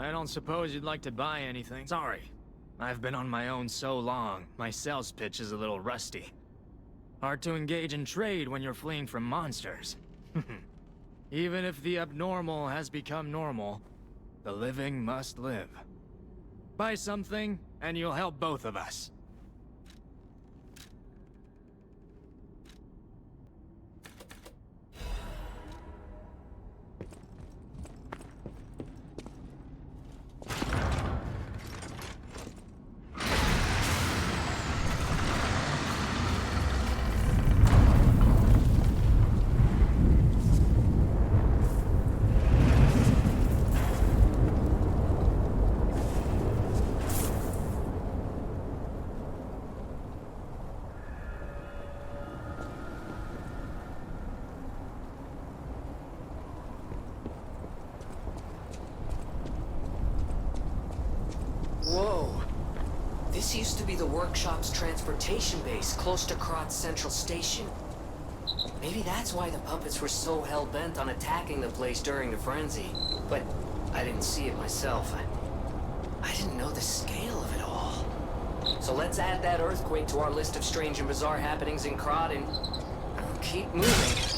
I don't suppose you'd like to buy anything? Sorry. I've been on my own so long, my sales pitch is a little rusty. Hard to engage in trade when you're fleeing from monsters. Even if the abnormal has become normal, the living must live. Buy something, and you'll help both of us. Whoa. This used to be the workshop's transportation base, close to Kratz Central Station. Maybe that's why the puppets were so hell-bent on attacking the place during the frenzy. But I didn't see it myself. I didn't know the scale of it all. So let's add that earthquake to our list of strange and bizarre happenings in Krat and keep moving.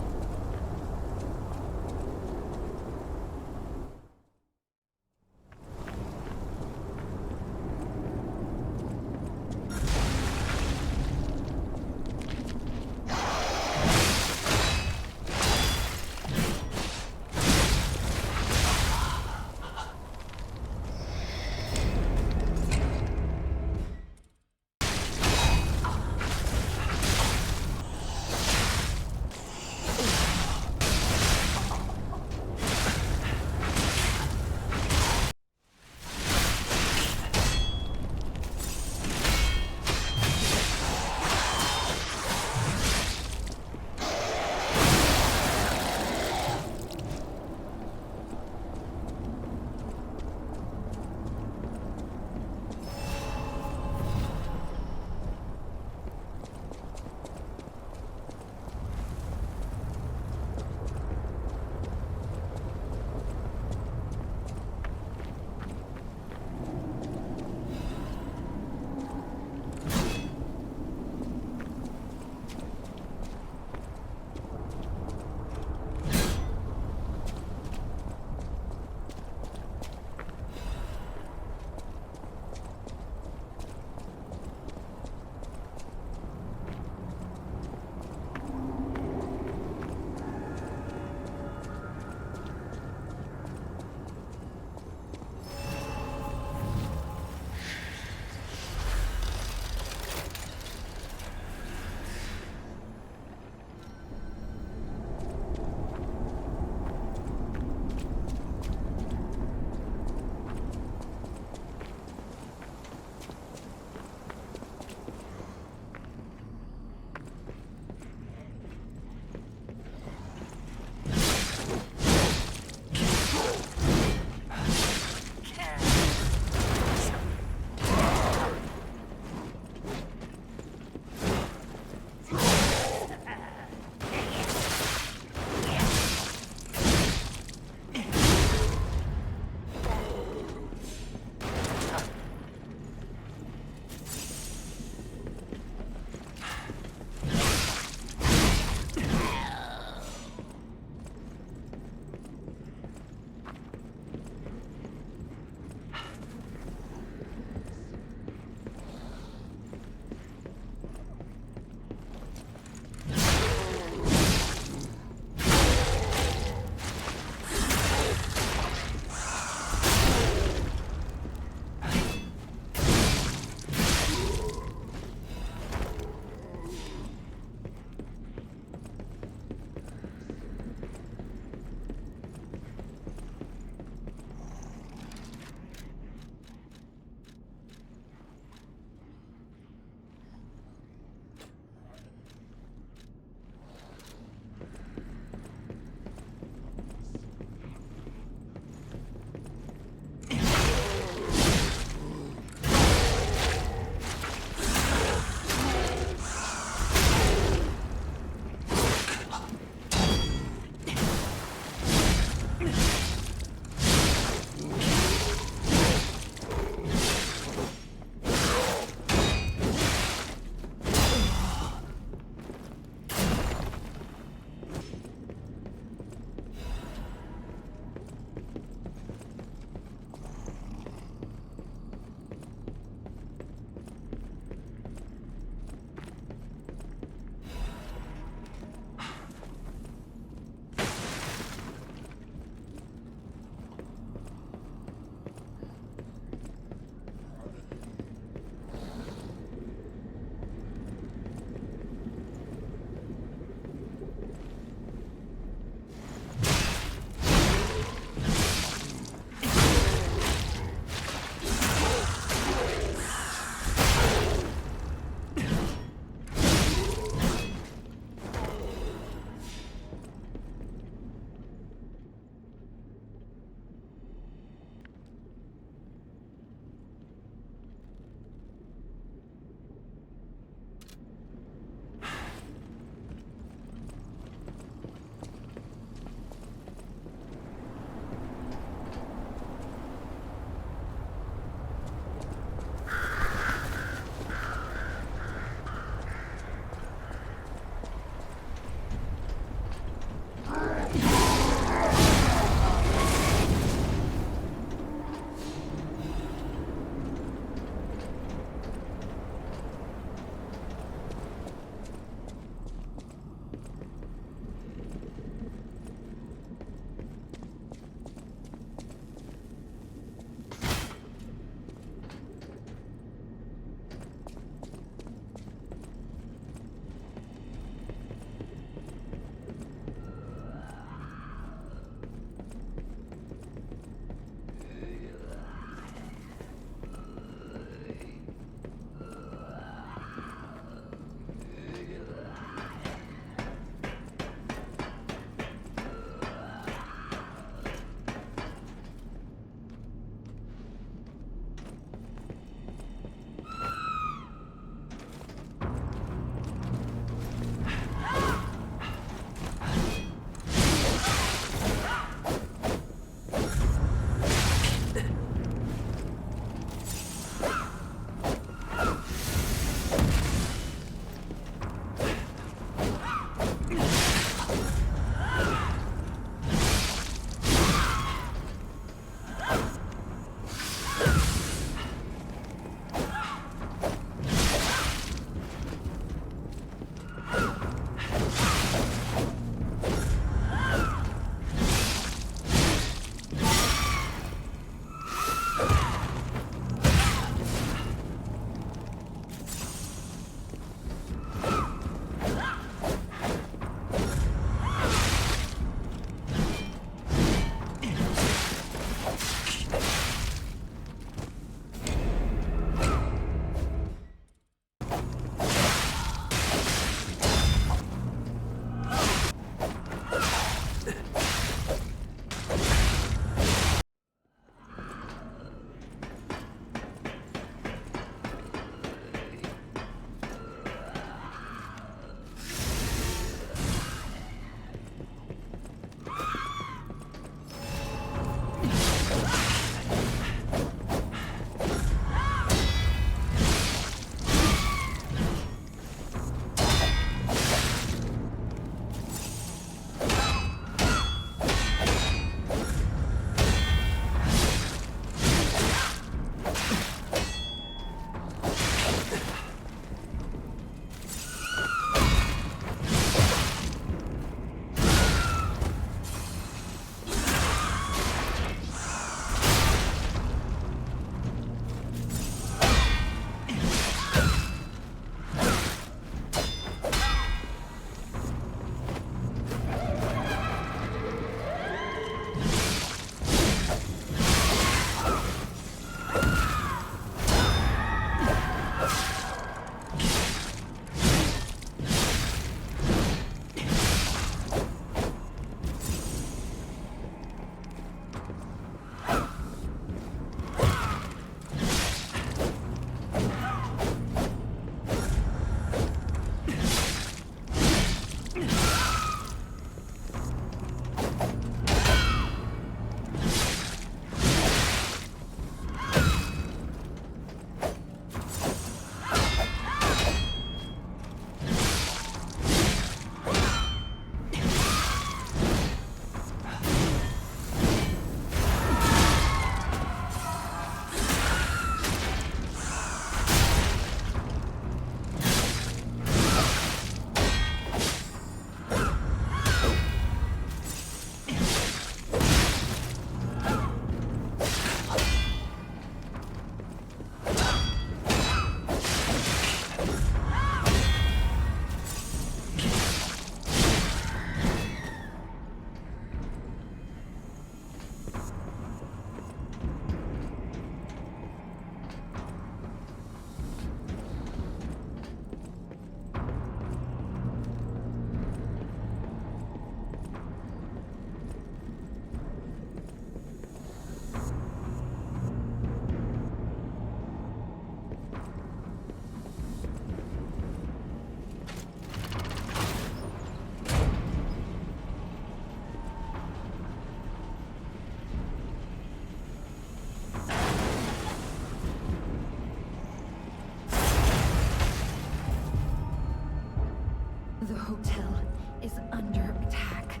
The hotel is under attack.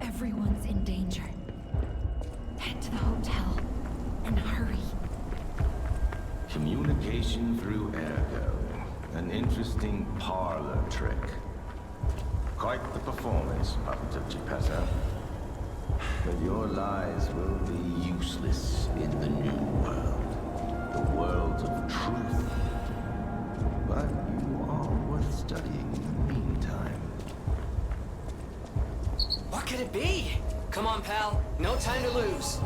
Everyone's in danger. Head to the hotel and hurry. Communication through ergo. An interesting parlor trick. Quite the performance, Puppet of Geppetto. But your lies will be useless in the new world. The world of truth. But you are worth studying in the meantime. What could it be? Come on, pal. No time to lose.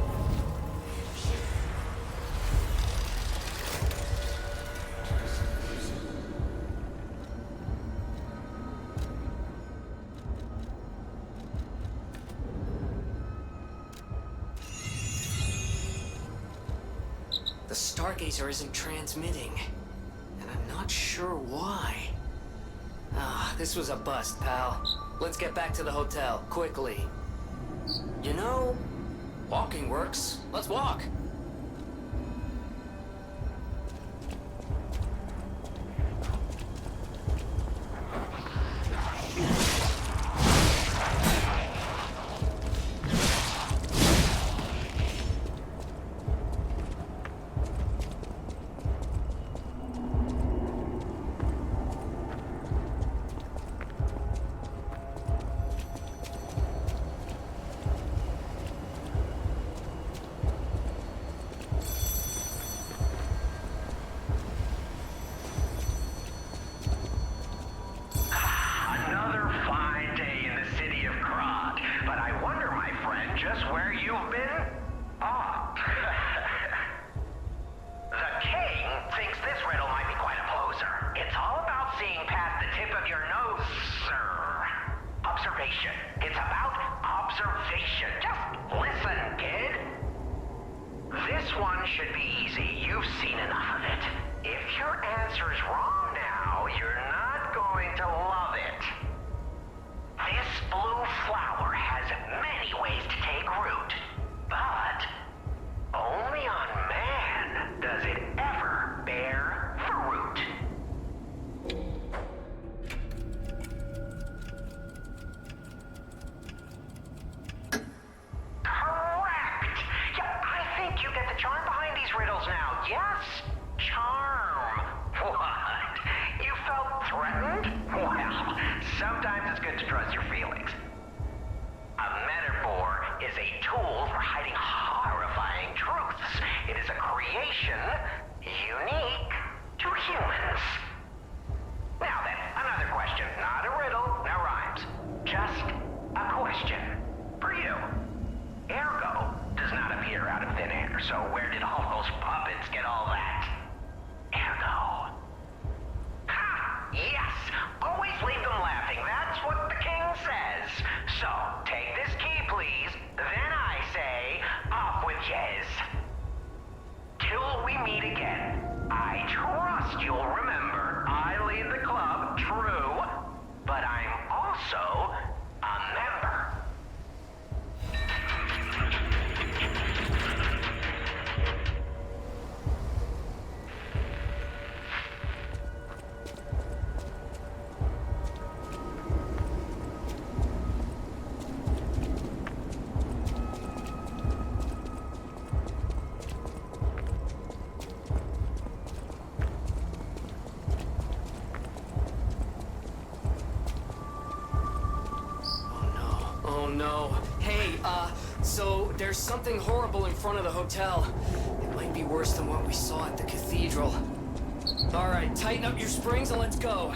The Stargazer isn't transmitting, and I'm not sure why. Ah, this was a bust, pal. Let's get back to the hotel, quickly. You know, walking works. Let's walk. It's about observation. Just listen, kid. This one should be easy. You've seen enough of it. If your answer's wrong now, you're not going to love it. This blue flower has many ways to take root, but only on man does it ever bear fruit. Charm behind these riddles now. Yes, charm. What? You felt threatened? Well, sometimes it's good to trust your feelings. A metaphor is a tool for hiding horrifying truths. It is a creation unique to humans. Now then, another question. Not a riddle, no rhymes. Just a question for you. Ergo does not appear out of thin air, so where did all those puppets get all that? Ergo. Ha! Yes! Always leave them laughing. That's what the king says. So, take this key, please. Then I say, off with yez. Till we meet again. I trust you'll remember I lead the club, true, but I'm also a member. No. Hey, so there's something horrible in front of the hotel. It might be worse than what we saw at the cathedral. All right, tighten up your springs and let's go.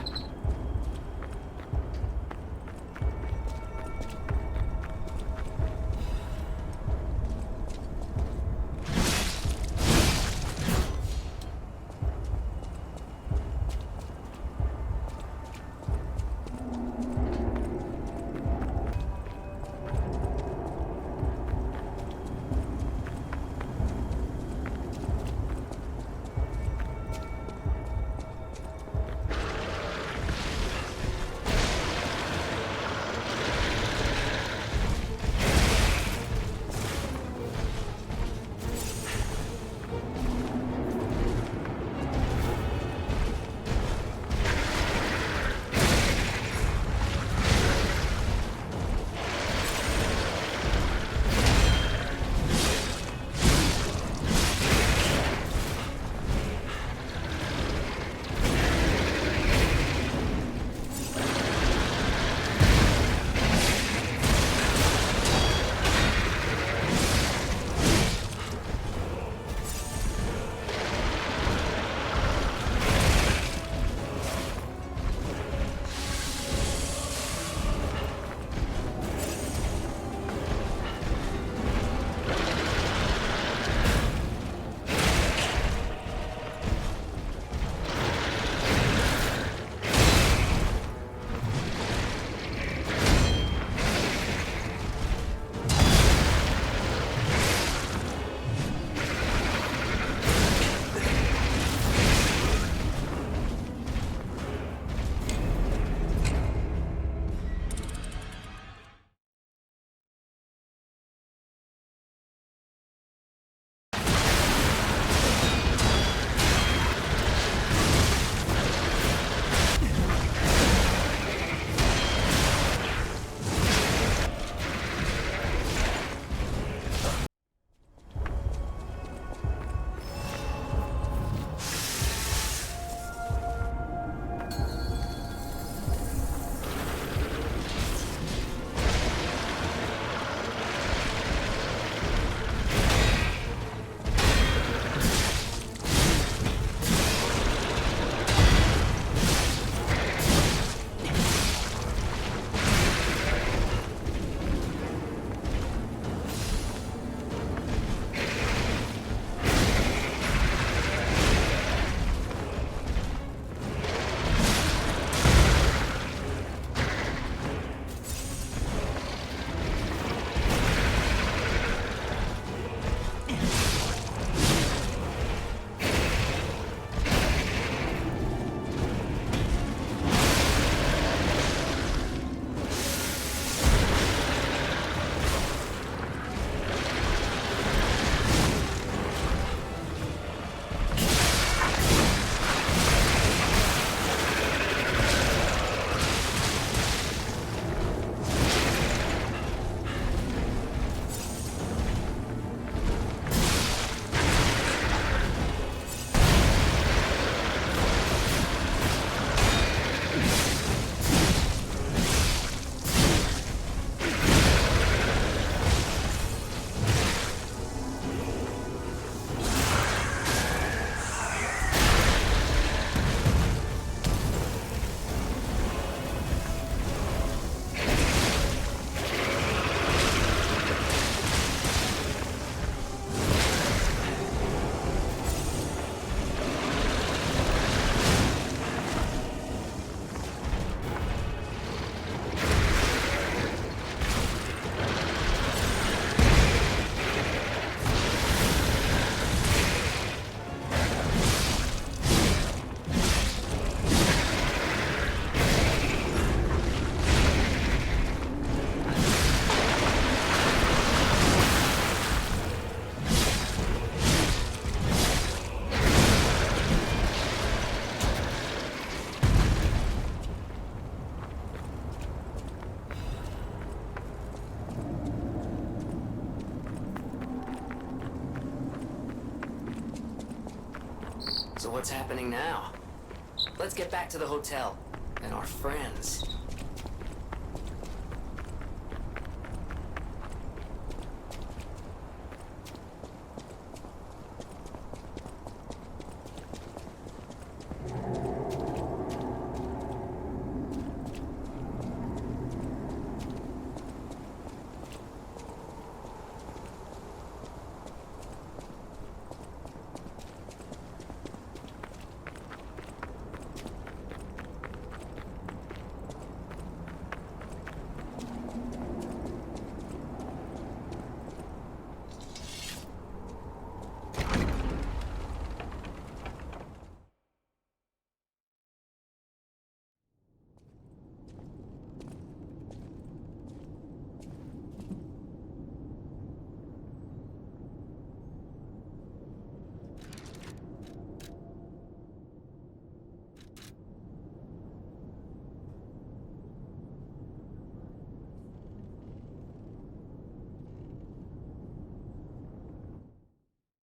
what's happening now. Let's get back to the hotel and our friends.